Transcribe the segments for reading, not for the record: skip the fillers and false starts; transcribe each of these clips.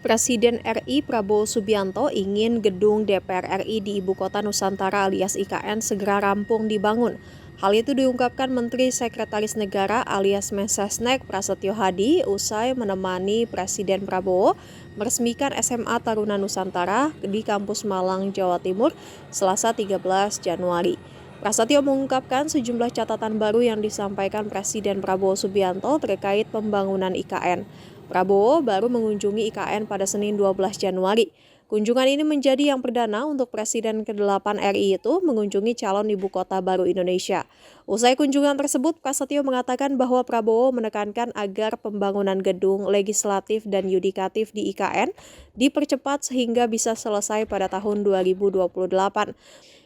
Presiden RI Prabowo Subianto ingin gedung DPR RI di Ibu Kota Nusantara alias IKN segera rampung dibangun. Hal itu diungkapkan Menteri Sekretaris Negara alias Mensesnek Prasetyo Hadi usai menemani Presiden Prabowo meresmikan SMA Taruna Nusantara di Kampus Malang, Jawa Timur, Selasa 13 Januari. Prasetyo mengungkapkan sejumlah catatan baru yang disampaikan Presiden Prabowo Subianto terkait pembangunan IKN. Prabowo baru mengunjungi IKN pada Senin 12 Januari. Kunjungan ini menjadi yang perdana untuk Presiden ke-8 RI itu mengunjungi calon ibu kota baru Indonesia. Usai kunjungan tersebut, Prasetyo mengatakan bahwa Prabowo menekankan agar pembangunan gedung legislatif dan yudikatif di IKN dipercepat sehingga bisa selesai pada tahun 2028.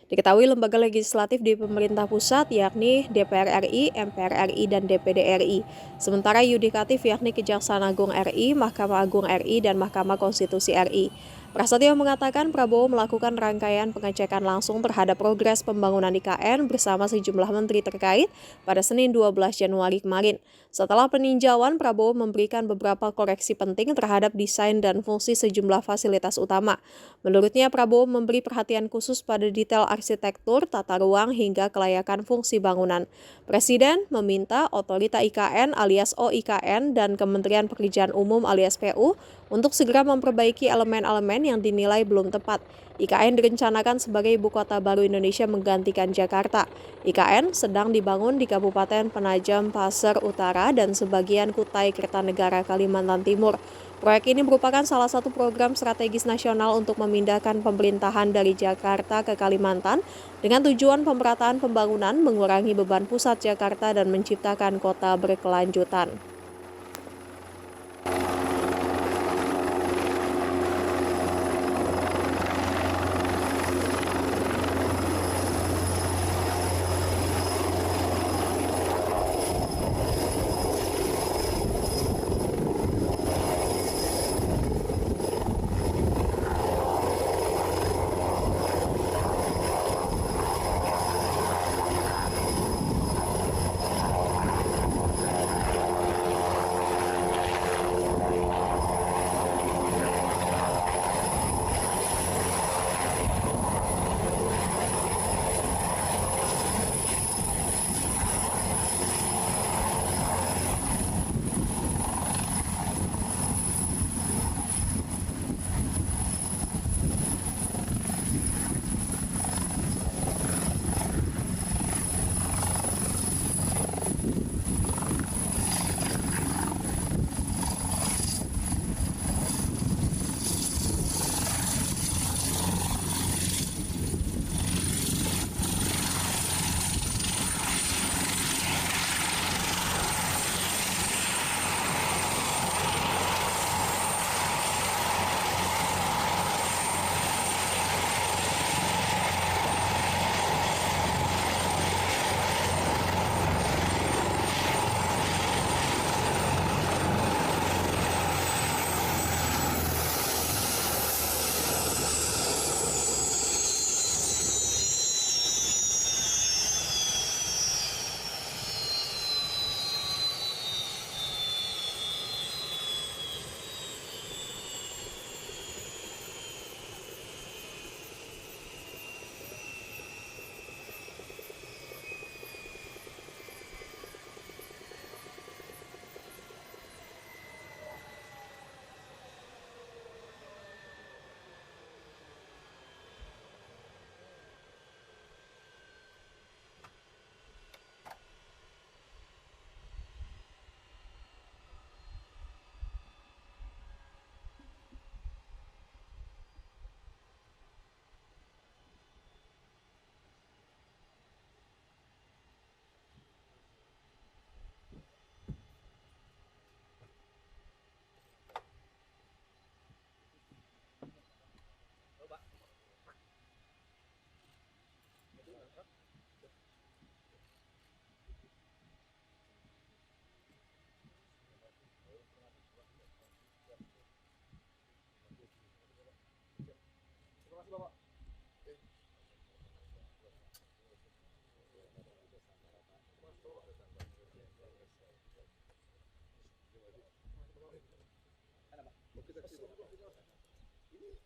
Diketahui lembaga legislatif di pemerintah pusat yakni DPR RI, MPR RI, dan DPD RI. Sementara yudikatif yakni Kejaksaan Agung RI, Mahkamah Agung RI, dan Mahkamah Konstitusi RI. Prasetyo mengatakan Prabowo melakukan rangkaian pengecekan langsung terhadap progres pembangunan IKN bersama sejumlah menteri terkait pada Senin 12 Januari kemarin. Setelah peninjauan, Prabowo memberikan beberapa koreksi penting terhadap desain dan fungsi sejumlah fasilitas utama. Menurutnya, Prabowo memberi perhatian khusus pada detail arsitektur, tata ruang, hingga kelayakan fungsi bangunan. Presiden meminta Otorita IKN alias OIKN dan Kementerian Pekerjaan Umum alias PU untuk segera memperbaiki elemen-elemen yang dinilai belum tepat. IKN direncanakan sebagai ibu kota baru Indonesia menggantikan Jakarta. IKN sedang dibangun di Kabupaten Penajam Pasir Utara dan sebagian Kutai Kertanegara, Kalimantan Timur. Proyek ini merupakan salah satu program strategis nasional untuk memindahkan pemerintahan dari Jakarta ke Kalimantan dengan tujuan pemerataan pembangunan, mengurangi beban pusat Jakarta, dan menciptakan kota berkelanjutan.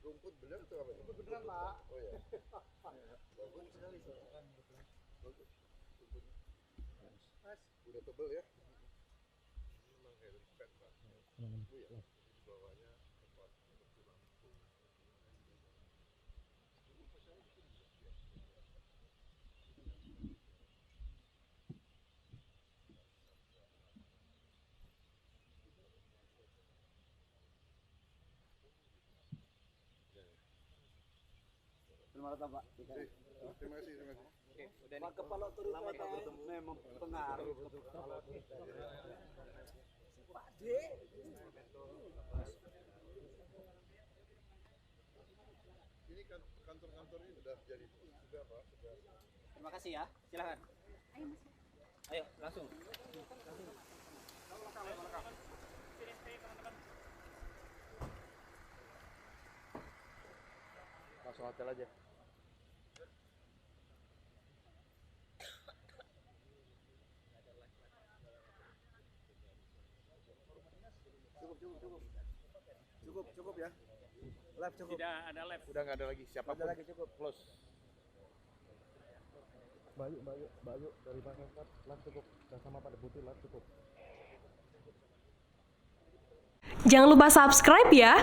Rumput bener tuh apa? Rumput beneran Pak. Oh ya. Bagus sekali sih. Bagus. Rumputnya. Mas, udah tebel ya? Memang helipad Pak. Oh ya. Di bawahnya tempat seperti lampu. Terima kasih Pak. Terima kasih. Oke, udah nih. Pak Kepala Otorita memang pengaruh. Pak D. Ini kan kantor-kantor ini sudah jadi sudah Pak. Sudah. Terima kasih ya. Silakan. Ayo, langsung. Langsung hotel aja. Cukup ya. Live cukup. Tidak ada live. Udah nggak ada lagi siapapun. Ada lagi cukup. Close. Bayu dari Pak Sekret, live cukup. Dan sama Pak Deputi live cukup. Jangan lupa subscribe ya.